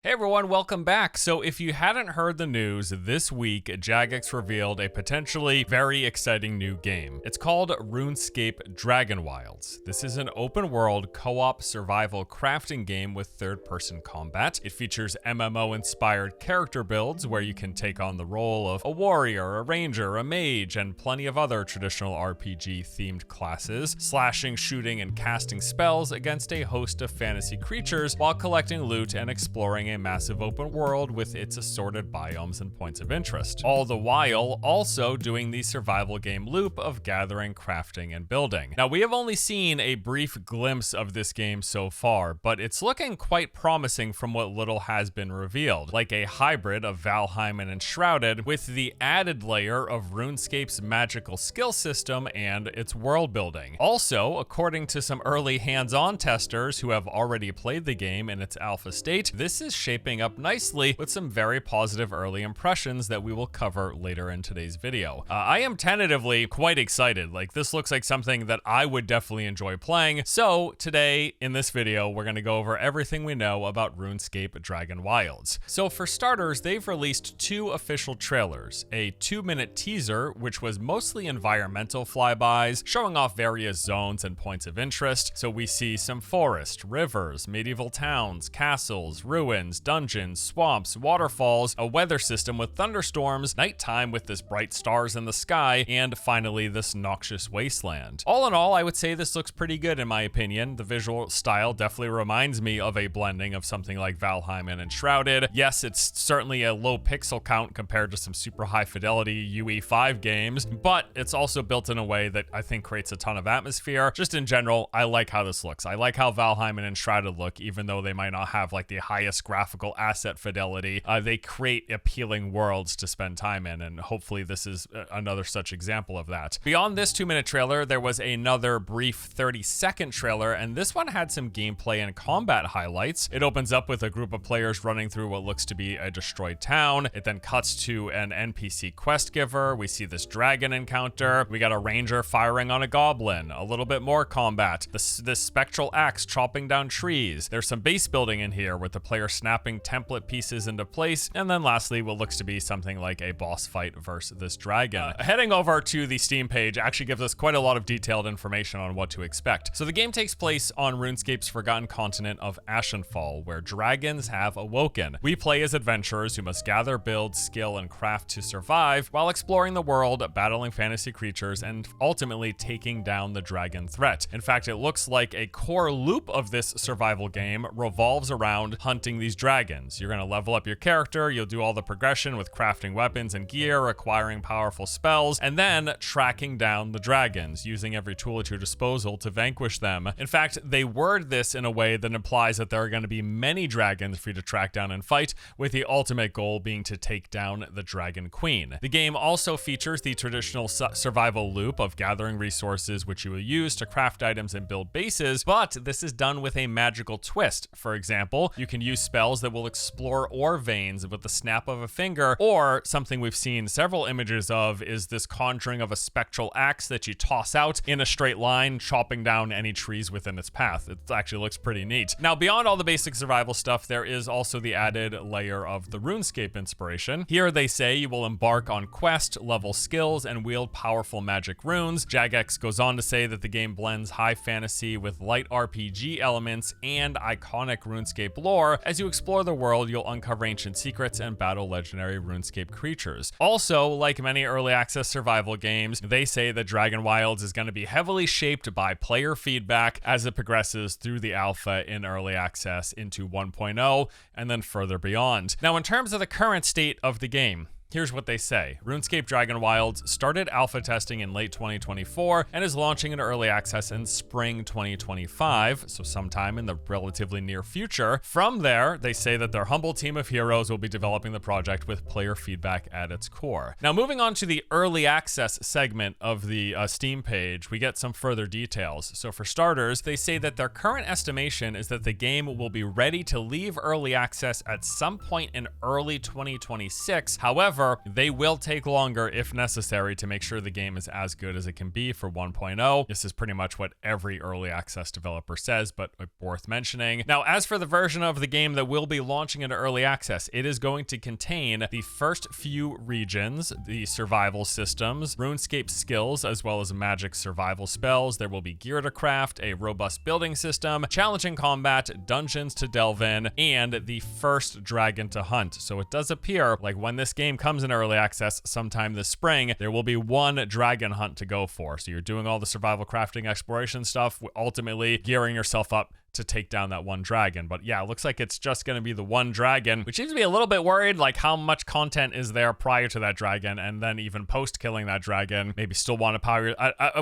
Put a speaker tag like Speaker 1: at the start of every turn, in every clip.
Speaker 1: Hey everyone, welcome back. So if you hadn't heard the news, this week Jagex revealed a potentially very exciting new game. It's called RuneScape Dragonwilds. This is an open world co-op survival crafting game with third-person combat. It features MMO-inspired character builds where you can take on the role of a warrior, a ranger, a mage, and plenty of other traditional RPG-themed classes, slashing, shooting, and casting spells against a host of fantasy creatures while collecting loot and exploring a massive open world with its assorted biomes and points of interest. All the while also doing the survival game loop of gathering, crafting, and building. Now, we have only seen a brief glimpse of this game so far, but it's looking quite promising from what little has been revealed, like a hybrid of Valheim and Enshrouded with the added layer of RuneScape's magical skill system and its world building. Also, according to some early hands-on testers who have already played the game in its alpha state, this is shaping up nicely with some very positive early impressions that we will cover later in today's video. I am tentatively quite excited. Like, this looks like something that I would definitely enjoy playing. So today in this video, we're going to go over everything we know about RuneScape Dragonwilds. So for starters, they've released two official trailers, a 2-minute teaser, which was mostly environmental flybys, showing off various zones and points of interest. So we see some forest, rivers, medieval towns, castles, ruins, dungeons, swamps, waterfalls, a weather system with thunderstorms, nighttime with this bright stars in the sky, and finally this noxious wasteland. All in all, I would say this looks pretty good in my opinion. The visual style definitely reminds me of a blending of something like Valheim and Enshrouded. Yes, it's certainly a low pixel count compared to some super high fidelity UE5 games, but it's also built in a way that I think creates a ton of atmosphere. Just in general, I like how this looks. I like how Valheim and Enshrouded look, even though they might not have like the highest graphical asset fidelity. They create appealing worlds to spend time in, and hopefully this is another such example of that. Beyond this 2-minute trailer, there was another brief 30-second trailer, and this one had some gameplay and combat highlights. It opens up with a group of players running through what looks to be a destroyed town. It then cuts to an NPC quest giver. We see this dragon encounter. We got a ranger firing on a goblin. A little bit more combat. This spectral axe chopping down trees. There's some base building in here with the player snapping template pieces into place, and then lastly what looks to be something like a boss fight versus this dragon. Heading over to the Steam page actually gives us quite a lot of detailed information on what to expect. So the game takes place on RuneScape's forgotten continent of Ashenfall, where dragons have awoken. We play as adventurers who must gather, build, skill, and craft to survive while exploring the world, battling fantasy creatures, and ultimately taking down the dragon threat. In fact, it looks like a core loop of this survival game revolves around hunting these dragons. You're going to level up your character, you'll do all the progression with crafting weapons and gear, acquiring powerful spells, and then tracking down the dragons, using every tool at your disposal to vanquish them. In fact, they word this in a way that implies that there are going to be many dragons for you to track down and fight, with the ultimate goal being to take down the Dragon Queen. The game also features the traditional survival loop of gathering resources which you will use to craft items and build bases, but this is done with a magical twist. For example, you can use spells that will explore ore veins with the snap of a finger, or something we've seen several images of is this conjuring of a spectral axe that you toss out in a straight line, chopping down any trees within its path. It actually looks pretty neat. Now, beyond all the basic survival stuff, there is also the added layer of the RuneScape inspiration. Here they say you will embark on quest, level skills, and wield powerful magic runes. Jagex goes on to say that the game blends high fantasy with light RPG elements and iconic RuneScape lore. As you explore the world, you'll uncover ancient secrets and battle legendary RuneScape creatures. Also, like many early access survival games, they say that Dragonwilds is going to be heavily shaped by player feedback as it progresses through the alpha in early access into 1.0 and then further beyond. Now, in terms of the current state of the game, here's what they say. RuneScape Dragonwilds started alpha testing in late 2024 and is launching in early access in spring 2025, so sometime in the relatively near future. From there, they say that their humble team of heroes will be developing the project with player feedback at its core. Now, moving on to the early access segment of the Steam page, we get some further details. So for starters, they say that their current estimation is that the game will be ready to leave early access at some point in early 2026. However, However, they will take longer if necessary to make sure the game is as good as it can be for 1.0. This is pretty much what every early access developer says, but worth mentioning. Now, as for the version of the game that will be launching into early access, it is going to contain the first few regions, the survival systems, RuneScape skills, as well as magic survival spells. There will be gear to craft, a robust building system, challenging combat, dungeons to delve in, and the first dragon to hunt. So it does appear like when this game comes in early access sometime this spring, there will be one dragon hunt to go for. So you're doing all the survival crafting exploration stuff, ultimately gearing yourself up to take down that one dragon. But yeah, it looks like it's just going to be the one dragon, which seems to be a little bit worried, like how much content is there prior to that dragon, and then even post killing that dragon, maybe still want to power.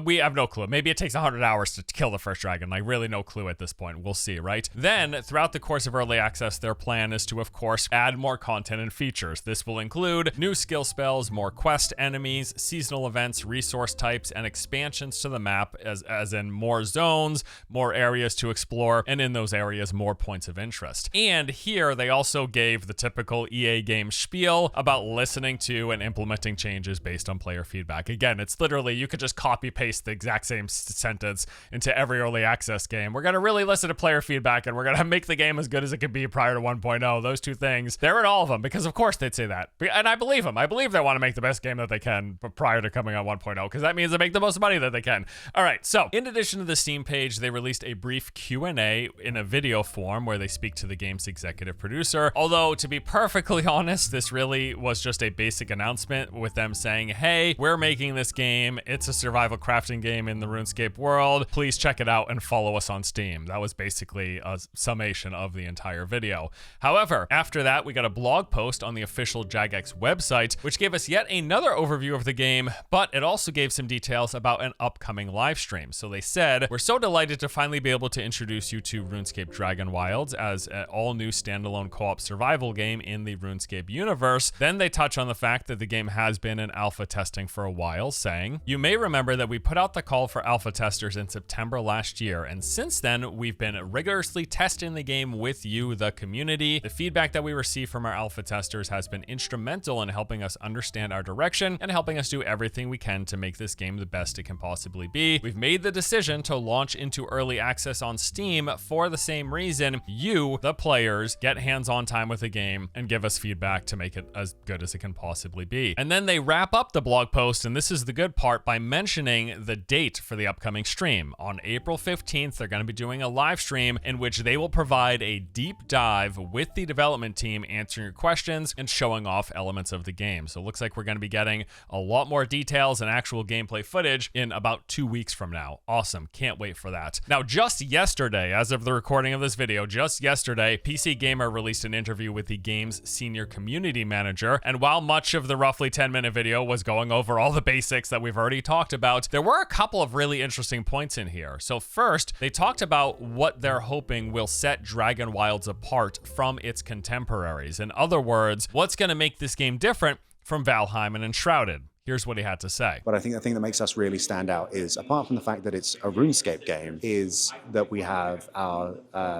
Speaker 1: We have no clue. Maybe it takes 100 hours to kill the first dragon. Like really no clue at this point. We'll see, right? Then throughout the course of early access, their plan is to, of course, add more content and features. This will include new skill spells, more quest enemies, seasonal events, resource types, and expansions to the map, as in more zones, more areas to explore, and in those areas, more points of interest. And here, they also gave the typical EA game spiel about listening to and implementing changes based on player feedback. Again, it's literally, you could just copy paste the exact same sentence into every early access game. We're gonna really listen to player feedback, and we're gonna make the game as good as it could be prior to 1.0. Those two things, they're in all of them, because of course they'd say that. And I believe them. I believe they want to make the best game that they can prior to coming on 1.0, because that means they make the most money that they can. All right, so in addition to the Steam page, they released a brief Q&A in a video form where they speak to the game's executive producer. Although, to be perfectly honest, this really was just a basic announcement with them saying, hey, we're making this game. It's a survival crafting game in the RuneScape world. Please check it out and follow us on Steam. That was basically a summation of the entire video. However, after that, we got a blog post on the official Jagex website, which gave us yet another overview of the game, but it also gave some details about an upcoming live stream. So they said, we're so delighted to finally be able to introduce you to RuneScape Dragonwilds as an all-new standalone co-op survival game in the RuneScape universe. Then they touch on the fact that the game has been in alpha testing for a while, saying, you may remember that we put out the call for alpha testers in September last year, and since then, we've been rigorously testing the game with you, the community. The feedback that we receive from our alpha testers has been instrumental in helping us understand our direction and helping us do everything we can to make this game the best it can possibly be. We've made the decision to launch into early access on Steam for the same reason. You, the players, get hands-on time with the game and give us feedback to make it as good as it can possibly be. And then they wrap up the blog post, and this is the good part, by mentioning the date for the upcoming stream. On April 15th, they're going to be doing a live stream in which they will provide a deep dive with the development team, answering your questions and showing off elements of the game. So it looks like we're going to be getting a lot more details and actual gameplay footage in about 2 weeks from now. Awesome. Can't wait for that. Now, just yesterday, as of the recording of this video, just yesterday, PC Gamer released an interview with the game's senior community manager. And while much of the roughly 10-minute video was going over all the basics that we've already talked about, there were a couple of really interesting points in here. So first, they talked about what they're hoping will set Dragonwilds apart from its contemporaries. In other words, what's going to make this game different from Valheim and Enshrouded. Here's what he had to say.
Speaker 2: But I think the thing that makes us really stand out is, apart from the fact that it's a RuneScape game, is that we have our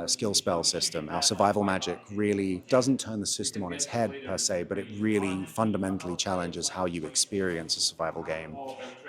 Speaker 2: skill spell system. Our survival magic really doesn't turn the system on its head per se, but it really fundamentally challenges how you experience a survival game.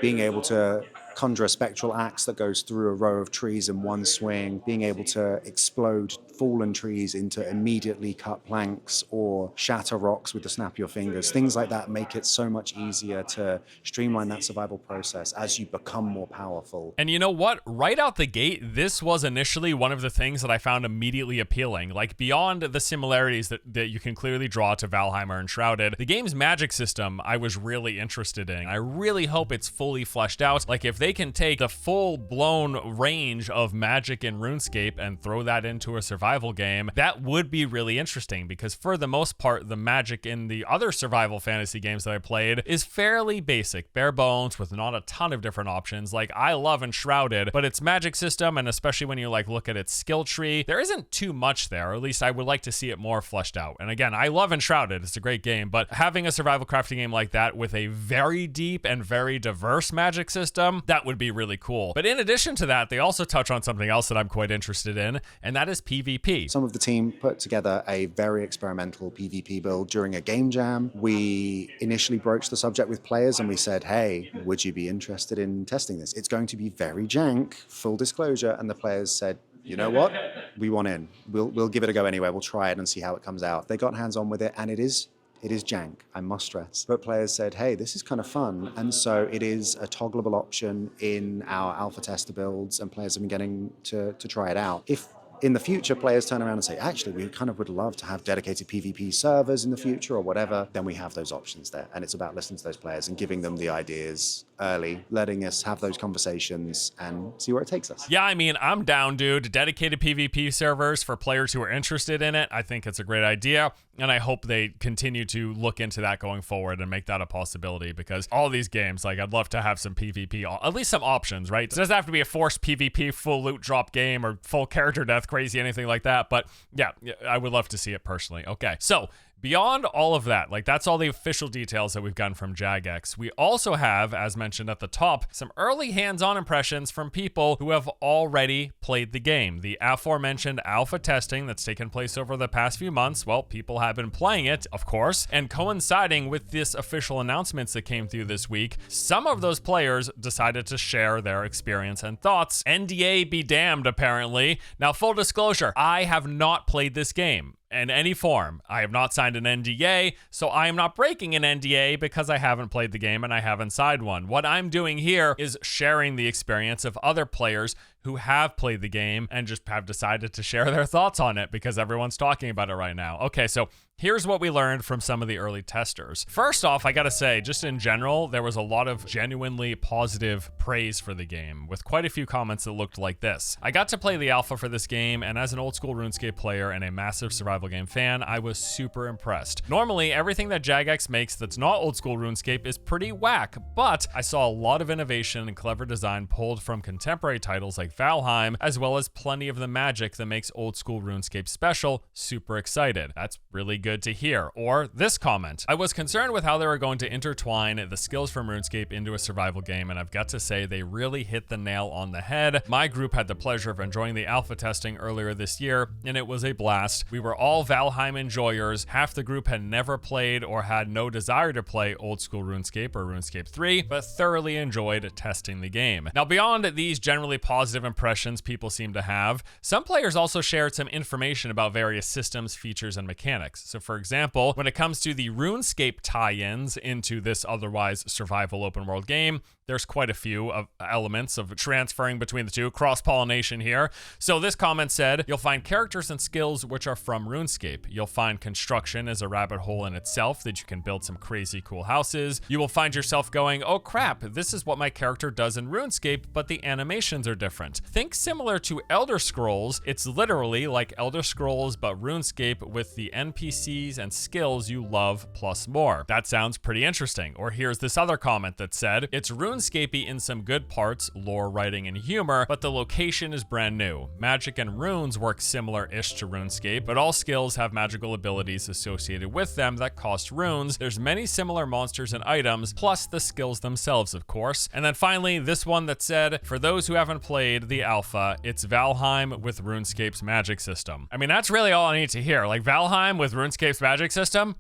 Speaker 2: Being able to conjure a spectral axe that goes through a row of trees in one swing, being able to explode fallen trees into immediately cut planks or shatter rocks with the snap of your fingers. Things like that make it so much easier to streamline that survival process as you become more powerful.
Speaker 1: And you know what? Right out the gate, this was initially one of the things that I found immediately appealing. Like, beyond the similarities that you can clearly draw to Valheim or Enshrouded, the game's magic system I was really interested in. I really hope it's fully fleshed out. Like, if they can take the full-blown range of magic in RuneScape and throw that into a survival game, that would be really interesting, because for the most part, the magic in the other survival fantasy games that I played is fairly basic, bare bones, with not a ton of different options. Like, I love Enshrouded, but its magic system, and especially when you like look at its skill tree, there isn't too much there, or at least I would like to see it more fleshed out. And again, I love Enshrouded, it's a great game, but having a survival crafting game like that with a very deep and very diverse magic system, that that would be really cool. But in addition to that, they also touch on something else that I'm quite interested in, and that is PvP.
Speaker 2: Some of the team put together a very experimental PvP build during a game jam. We initially broached the subject with players and we said, hey, would you be interested in testing this? It's going to be very jank, full disclosure. And the players said, you know what? We want in. We'll give it a go anyway. We'll try it and see how it comes out. They got hands-on with it, and it is jank, I must stress. But players said, hey, this is kind of fun. And so it is a toggleable option in our alpha tester builds, and players have been getting to try it out. If in the future players turn around and say, actually, we kind of would love to have dedicated PvP servers in the future or whatever, then we have those options there. And it's about listening to those players and giving them the ideas early, letting us have those conversations and see where it takes us.
Speaker 1: Yeah, I mean, I'm down, dude. Dedicated PvP servers for players who are interested in it. I think it's a great idea. And I hope they continue to look into that going forward and make that a possibility, because all these games, like, I'd love to have some PvP, at least some options, right? It doesn't have to be a forced PvP full loot drop game or full character death crazy, anything like that. But yeah, I would love to see it personally. Okay, so beyond all of that, like, that's all the official details that we've gotten from Jagex. We also have, as mentioned at the top, some early hands-on impressions from people who have already played the game. The aforementioned alpha testing that's taken place over the past few months, well, people have been playing it, of course, and coinciding with this official announcements that came through this week, some of those players decided to share their experience and thoughts. NDA be damned, apparently. Now, full disclosure, I have not played this game in any form. I have not signed an NDA, so I am not breaking an NDA because I haven't played the game and I haven't signed one. What I'm doing here is sharing the experience of other players who have played the game and just have decided to share their thoughts on it because everyone's talking about it right now. Okay, so here's what we learned from some of the early testers. First off, I gotta say, just in general, there was a lot of genuinely positive praise for the game, with quite a few comments that looked like this. I got to play the alpha for this game, and as an old school RuneScape player and a massive survival game fan, I was super impressed. Normally, everything that Jagex makes that's not old school RuneScape is pretty whack, but I saw a lot of innovation and clever design pulled from contemporary titles like Valheim, as well as plenty of the magic that makes old school RuneScape special. Super excited. That's really good to hear. Or this comment: I was concerned with how they were going to intertwine the skills from RuneScape into a survival game, and I've got to say they really hit the nail on the head. My group had the pleasure of enjoying the alpha testing earlier this year, and it was a blast. We were all Valheim enjoyers. Half the group had never played or had no desire to play old school RuneScape or RuneScape 3, but thoroughly enjoyed testing the game. Now, beyond these generally positive impressions people seem to have, some players also shared some information about various systems, features, and mechanics. So for example, when it comes to the RuneScape tie-ins into this otherwise survival open world game, there's quite a few of elements of transferring between the two, cross-pollination here. So this comment said, you'll find characters and skills which are from RuneScape. You'll find construction as a rabbit hole in itself that you can build some crazy cool houses. You will find yourself going, oh crap, this is what my character does in RuneScape, but the animations are different. Think similar to Elder Scrolls. It's literally like Elder Scrolls, but RuneScape with the NPCs and skills you love plus more. That sounds pretty interesting. Or here's this other comment that said, it's RuneScapey in some good parts, lore writing and humor, but the location is brand new. Magic and runes work similar-ish to RuneScape, but all skills have magical abilities associated with them that cost runes. There's many similar monsters and items, plus the skills themselves, of course. And then finally, this one that said, for those who haven't played the alpha, it's Valheim with RuneScape's magic system. I mean, that's really all I need to hear. Like, Valheim with RuneScape's magic system?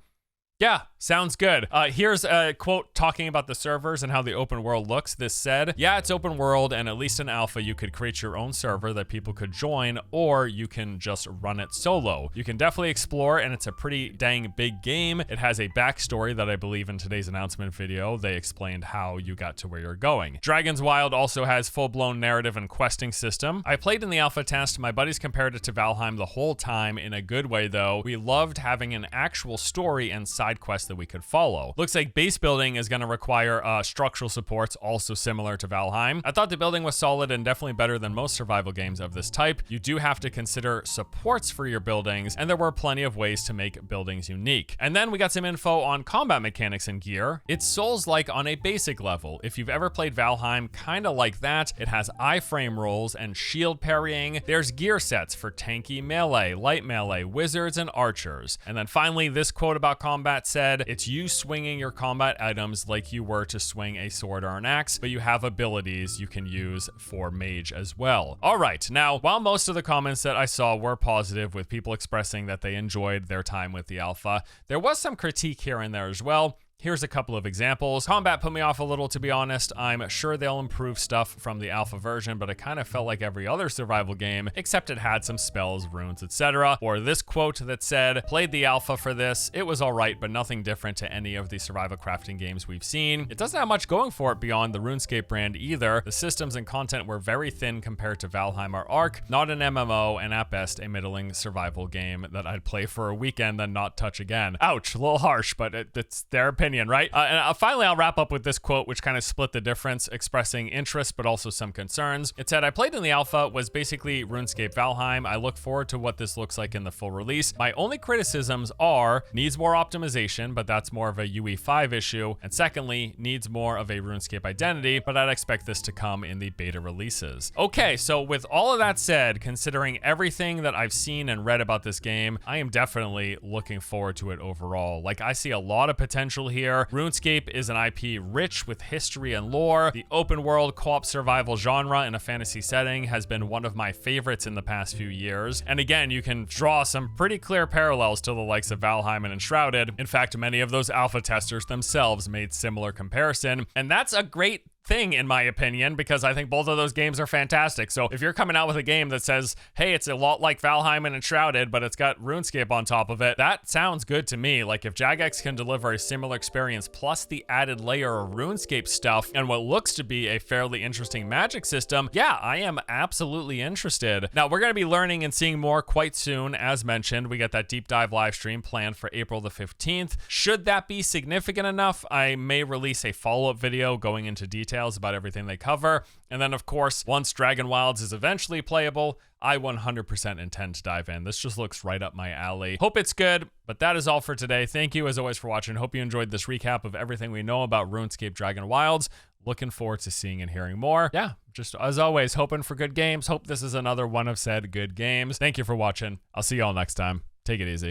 Speaker 1: Yeah, sounds good. Here's a quote talking about the servers and how the open world looks. This said, yeah, it's open world, and at least in alpha, you could create your own server that people could join, or you can just run it solo. You can definitely explore, and it's a pretty dang big game. It has a backstory that I believe in today's announcement video, they explained how you got to where you're going. Dragonwilds also has full-blown narrative and questing system. I played in the alpha test. My buddies compared it to Valheim the whole time in a good way, though. We loved having an actual story and side quests that we could follow. Looks like base building is going to require structural supports, also similar to Valheim. I thought the building was solid and definitely better than most survival games of this type. You do have to consider supports for your buildings, and there were plenty of ways to make buildings unique. And then we got some info on combat mechanics and gear. It's Souls-like on a basic level. If you've ever played Valheim, kind of like that. It has iframe rolls and shield parrying. There's gear sets for tanky melee, light melee, wizards, and archers. And then finally, this quote about combat said, said, it's you swinging your combat items like you were to swing a sword or an axe, but you have abilities you can use for mage as well. All right, now, while most of the comments that I saw were positive, with people expressing that they enjoyed their time with the alpha, there was some critique here and there as well. Here's a couple of examples. Combat put me off a little, to be honest. I'm sure they'll improve stuff from the alpha version, but it kind of felt like every other survival game, except it had some spells, runes, etc. Or this quote that said, played the alpha for this, it was all right, but nothing different to any of the survival crafting games we've seen. It doesn't have much going for it beyond the RuneScape brand either. The systems and content were very thin compared to Valheim or Ark, not an MMO, and at best, a middling survival game that I'd play for a weekend then not touch again. Ouch, a little harsh, but it's their opinion. Right? And finally, I'll wrap up with this quote, which kind of split the difference, expressing interest, but also some concerns. It said, I played in the alpha, was basically RuneScape Valheim. I look forward to what this looks like in the full release. My only criticisms are, needs more optimization, but that's more of a UE5 issue. And secondly, needs more of a RuneScape identity, but I'd expect this to come in the beta releases. Okay, so with all of that said, considering everything that I've seen and read about this game, I am definitely looking forward to it overall. Like, I see a lot of potential here. RuneScape is an IP rich with history and lore. The open world co-op survival genre in a fantasy setting has been one of my favorites in the past few years. And again, you can draw some pretty clear parallels to the likes of Valheim and Enshrouded. In fact, many of those alpha testers themselves made similar comparison. And that's a great thing, in my opinion, because I think both of those games are fantastic. So if you're coming out with a game that says, hey, it's a lot like Valheim and Enshrouded, but it's got RuneScape on top of it, that sounds good to me. Like, if Jagex can deliver a similar experience plus the added layer of RuneScape stuff and what looks to be a fairly interesting magic system, yeah, I am absolutely interested. Now, we're going to be learning and seeing more quite soon. As mentioned, we got that deep dive live stream planned for April the 15th. Should that be significant enough, I may release a follow-up video going into detail about everything they cover. And then, of course, once Dragonwilds is eventually playable, I 100% intend to dive in. This just looks right up my alley. Hope it's good, but that is all for today. Thank you, as always, for watching. Hope you enjoyed this recap of everything we know about RuneScape Dragonwilds. Looking forward to seeing and hearing more. Yeah, just as always, hoping for good games. Hope this is another one of said good games. Thank you for watching. I'll see you all next time. Take it easy.